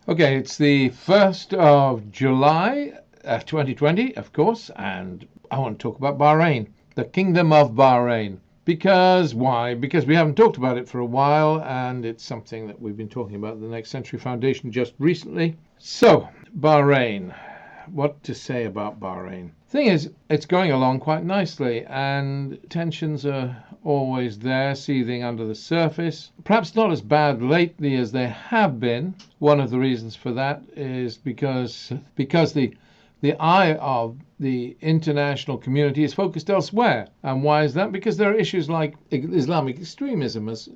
Okay, it's the 1st of July 2020, of course, and I want to talk about Bahrain, the Kingdom of Bahrain. Because, why? Because we haven't talked about it for a while, and it's something that we've been talking about at the Next Century Foundation just recently. So, Bahrain. What to say about Bahrain? Thing is, it's going along quite nicely, and tensions are always there, seething under the surface. Perhaps not as bad lately as they have been. One of the reasons for that is because the eye of the international community is focused elsewhere. And why is that? Because there are issues like Islamic extremism, as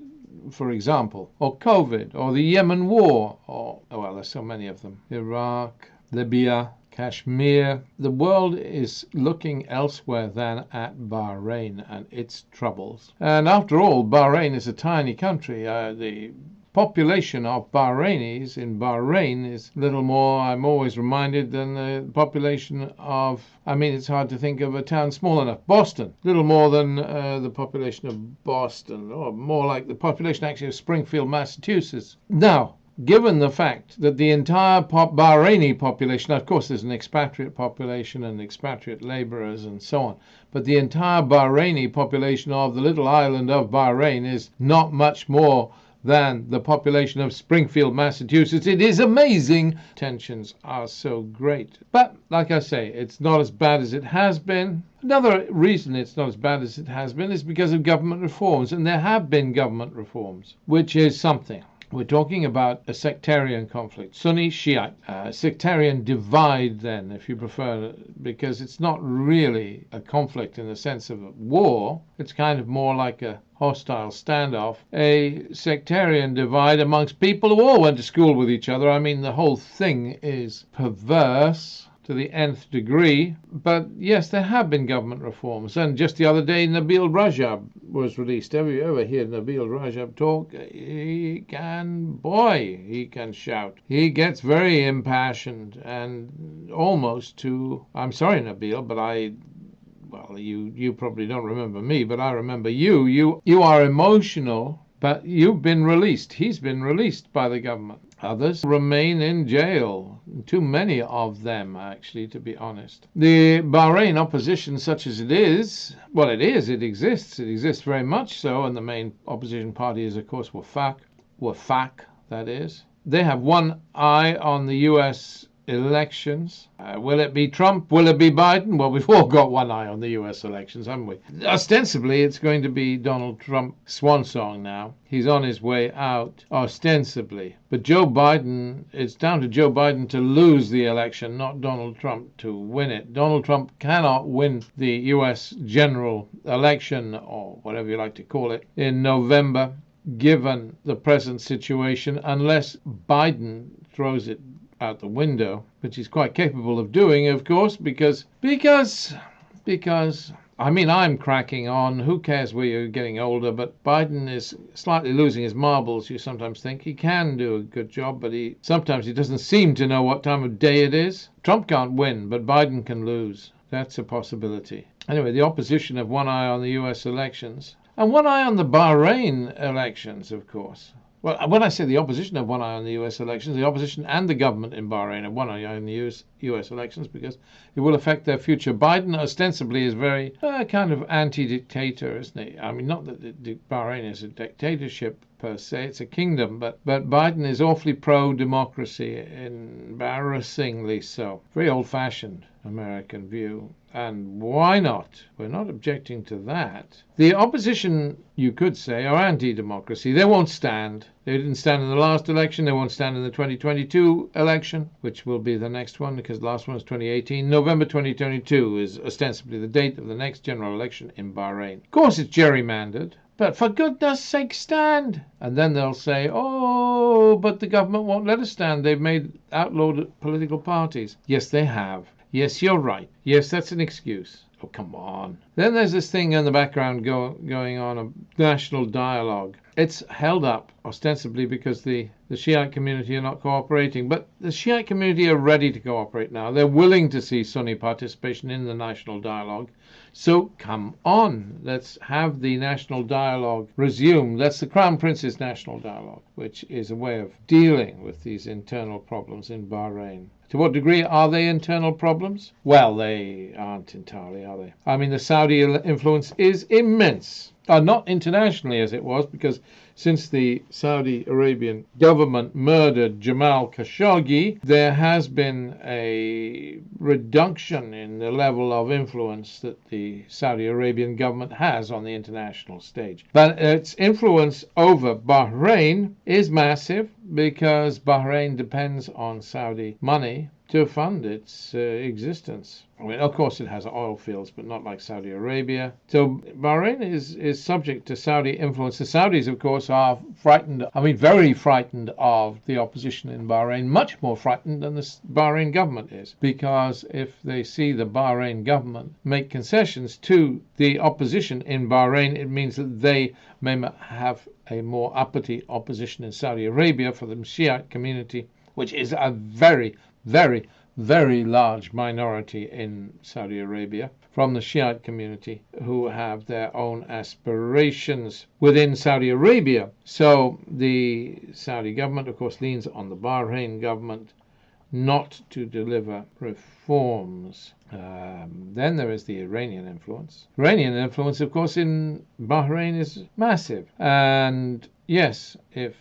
for example, or COVID, or the Yemen war, or, well, there's so many of them, Iraq, Libya, Kashmir. The world is looking elsewhere than at Bahrain and its troubles. And after all, Bahrain is a tiny country. The population of Bahrainis in Bahrain is little more, I'm always reminded, than the population of, it's hard to think of a town small enough, Boston. Little more than the population of Boston, or more like the population actually of Springfield, Massachusetts. Now, given the fact that the entire Bahraini population, of course there's an expatriate population and expatriate laborers and so on, but the entire Bahraini population of the little island of Bahrain is not much more than the population of Springfield, Massachusetts. It is amazing. Tensions are so great. But, like I say, it's not as bad as it has been. Another reason it's not as bad as it has been is because of government reforms, and there have been government reforms, which is something. We're talking about a sectarian conflict, Sunni Shiite, sectarian divide then, if you prefer, because it's not really a conflict in the sense of a war. It's kind of more like a hostile standoff, a sectarian divide amongst people who all went to school with each other. The whole thing is perverse to the nth degree. But yes, there have been government reforms. And just the other day, Nabil Rajab was released. Have you ever heard Nabil Rajab talk? He can shout. He gets very impassioned and almost to, I'm sorry, Nabil, but you probably don't remember me, but I remember you. You are emotional, but you've been released. He's been released by the government. Others remain in jail. Too many of them, actually, to be honest. The Bahrain opposition, such as it is, it exists. It exists very much so, and the main opposition party is, of course, Wafaq, that is. They have one eye on the U.S. elections. Will it be Trump? Will it be Biden? Well, we've all got one eye on the U.S. elections, haven't we? Ostensibly, it's going to be Donald Trump's swan song now. He's on his way out, ostensibly. But Joe Biden, it's down to Joe Biden to lose the election, not Donald Trump to win it. Donald Trump cannot win the U.S. general election, or whatever you like to call it, in November, given the present situation, unless Biden throws it out the window, which he's quite capable of doing, of course, because I'm cracking on. Who cares where you're getting older? But Biden is slightly losing his marbles. You sometimes think he can do a good job, but sometimes he doesn't seem to know what time of day it is. Trump can't win, but Biden can lose. That's a possibility. Anyway, the opposition have one eye on the U.S. elections and one eye on the Bahrain elections, of course. Well, when I say the opposition have one eye on the U.S. elections, the opposition and the government in Bahrain have one eye on the U.S. elections because it will affect their future. Biden ostensibly is very kind of anti-dictator, isn't he? Not that Bahrain is a dictatorship per se, it's a kingdom, but Biden is awfully pro-democracy, embarrassingly so. Very old-fashioned American view. And why not? We're not objecting to that. The opposition, you could say, are anti-democracy. They won't stand. They didn't stand in the last election. They won't stand in the 2022 election, which will be the next one because the last one is 2018. November 2022 is ostensibly the date of the next general election in Bahrain. Of course, it's gerrymandered. But for goodness sake, stand! And then they'll say, oh, but the government won't let us stand. They've made outlawed political parties. Yes, they have. Yes, you're right. Yes, that's an excuse. Oh, come on. Then there's this thing in the background going on, a national dialogue. It's held up ostensibly because the the Shiite community are not cooperating. But the Shiite community are ready to cooperate now. They're willing to see Sunni participation in the national dialogue. So come on, let's have the national dialogue resumed. That's the Crown Prince's national dialogue, which is a way of dealing with these internal problems in Bahrain. To what degree are they internal problems? Well, they aren't entirely, are they? I mean, the Saudi influence is immense. Not internationally as it was, because since the Saudi Arabian government murdered Jamal Khashoggi, there has been a reduction in the level of influence that the Saudi Arabian government has on the international stage. But its influence over Bahrain is massive, because Bahrain depends on Saudi money to fund its existence. I mean, of course, it has oil fields, but not like Saudi Arabia. So Bahrain is subject to Saudi influence. The Saudis, of course, are frightened, very frightened of the opposition in Bahrain, much more frightened than the Bahrain government is, because if they see the Bahrain government make concessions to the opposition in Bahrain, it means that they may have a more uppity opposition in Saudi Arabia for the Shiite community, which is a very, very, very large minority in Saudi Arabia, from the Shiite community, who have their own aspirations within Saudi Arabia. So the Saudi government, of course, leans on the Bahrain government not to deliver reforms. Then there is the Iranian influence. Iranian influence, of course, in Bahrain is massive. And yes, if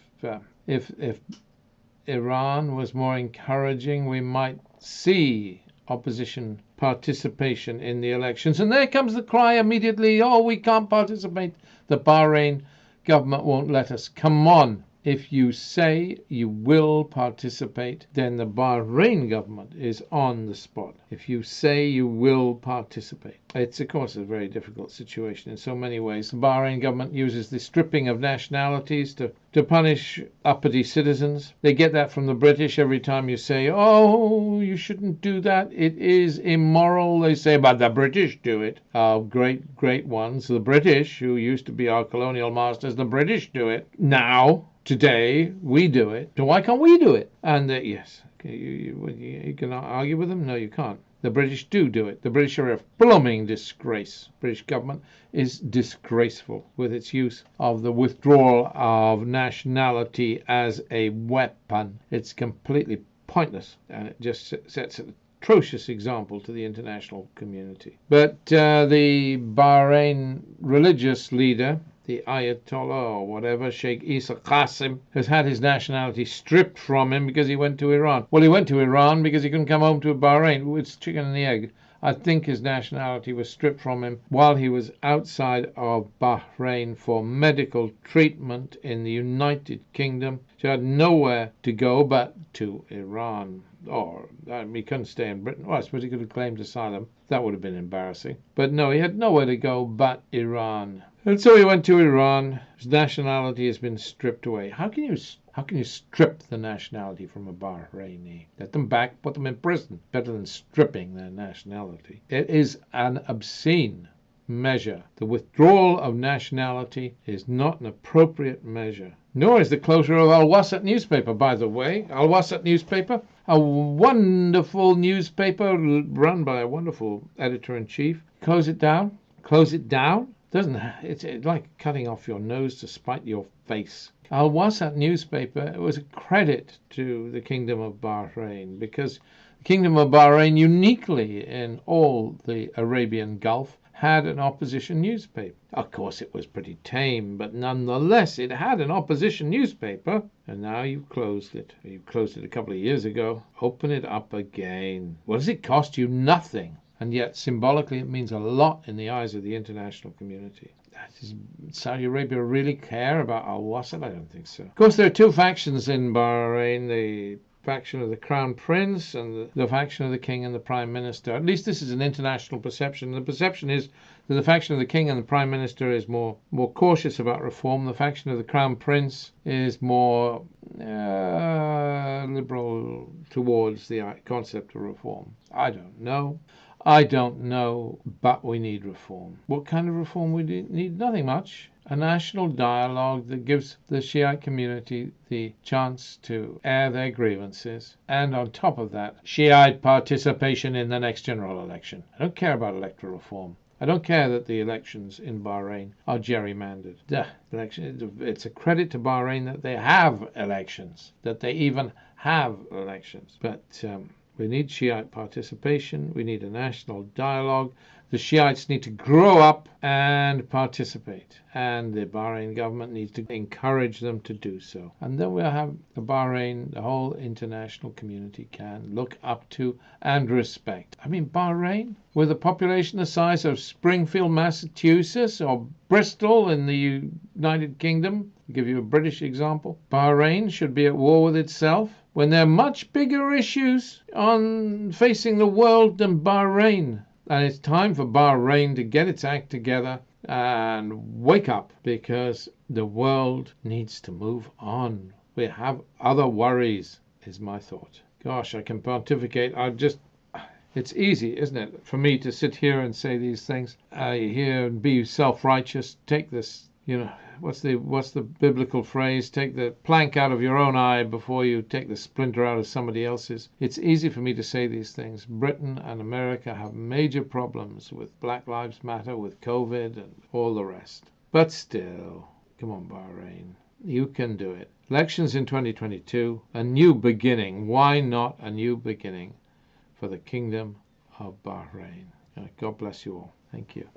Iran was more encouraging, we might see opposition participation in the elections. And there comes the cry immediately, oh, we can't participate. The Bahrain government won't let us. Come on. If you say you will participate, then the Bahrain government is on the spot. If you say you will participate. It's, of course, a very difficult situation in so many ways. The Bahrain government uses the stripping of nationalities to punish uppity citizens. They get that from the British every time you say, oh, you shouldn't do that. It is immoral. They say, but the British do it. Our great ones, the British, who used to be our colonial masters, the British do it. Now, today, we do it. So why can't we do it? And yes, you can argue with them? No, you can't. The British do it. The British are a blooming disgrace. British government is disgraceful with its use of the withdrawal of nationality as a weapon. It's completely pointless, and it just sets an atrocious example to the international community. But the Bahrain religious leader, the Ayatollah or whatever, Sheikh Isa Qasim, has had his nationality stripped from him because he went to Iran. Well, he went to Iran because he couldn't come home to Bahrain. It's chicken and the egg. I think his nationality was stripped from him while he was outside of Bahrain for medical treatment in the United Kingdom. So he had nowhere to go but to Iran. Or he couldn't stay in Britain. Well, I suppose he could have claimed asylum. That would have been embarrassing. But no, he had nowhere to go but Iran. And so he went to Iran. His nationality has been stripped away. How can you strip the nationality from a Bahraini? Let them back, put them in prison. Better than stripping their nationality. It is an obscene measure. The withdrawal of nationality is not an appropriate measure. Nor is the closure of Al-Wasat newspaper, by the way. Al-Wasat newspaper, a wonderful newspaper run by a wonderful editor-in-chief. Close it down? Close it down? It's like cutting off your nose to spite your face. Al-Wasat newspaper was a credit to the Kingdom of Bahrain, because the Kingdom of Bahrain, uniquely in all the Arabian Gulf, had an opposition newspaper. Of course, it was pretty tame, but nonetheless, it had an opposition newspaper, and now you've closed it. You closed it a couple of years ago. Open it up again. What does it cost you? Nothing. And yet, symbolically, it means a lot in the eyes of the international community. Does Saudi Arabia really care about Al-Wasat? I don't think so. Of course, there are two factions in Bahrain, the faction of the Crown Prince and the faction of the King and the Prime Minister. At least this is an international perception. The perception is that the faction of the King and the Prime Minister is more cautious about reform. The faction of the Crown Prince is more liberal towards the concept of reform. I don't know, but we need reform. What kind of reform we need? Nothing much. a national dialogue that gives the Shiite community the chance to air their grievances, and on top of that, Shiite participation in the next general election. I don't care about electoral reform. I don't care that the elections in Bahrain are gerrymandered. It's a credit to Bahrain that they have elections, that they even have elections. But we need Shiite participation. We need a national dialogue. The Shiites need to grow up and participate, and the Bahrain government needs to encourage them to do so. And then we'll have the whole international community can look up to and respect. I mean, Bahrain, with a population the size of Springfield, Massachusetts, or Bristol in the United Kingdom, I'll give you a British example, Bahrain should be at war with itself when there are much bigger issues on facing the world than Bahrain. And it's time for Bahrain to get its act together and wake up, because the world needs to move on. We have other worries, is my thought. Gosh, I can pontificate. It's easy, isn't it, for me to sit here and say these things. Here and be self-righteous. Take this, what's the biblical phrase? Take the plank out of your own eye before you take the splinter out of somebody else's. It's easy for me to say these things. Britain and America have major problems with Black Lives Matter, with COVID, and all the rest. But still, come on, Bahrain. You can do it. Elections in 2022, a new beginning. Why not a new beginning for the Kingdom of Bahrain? God bless you all. Thank you.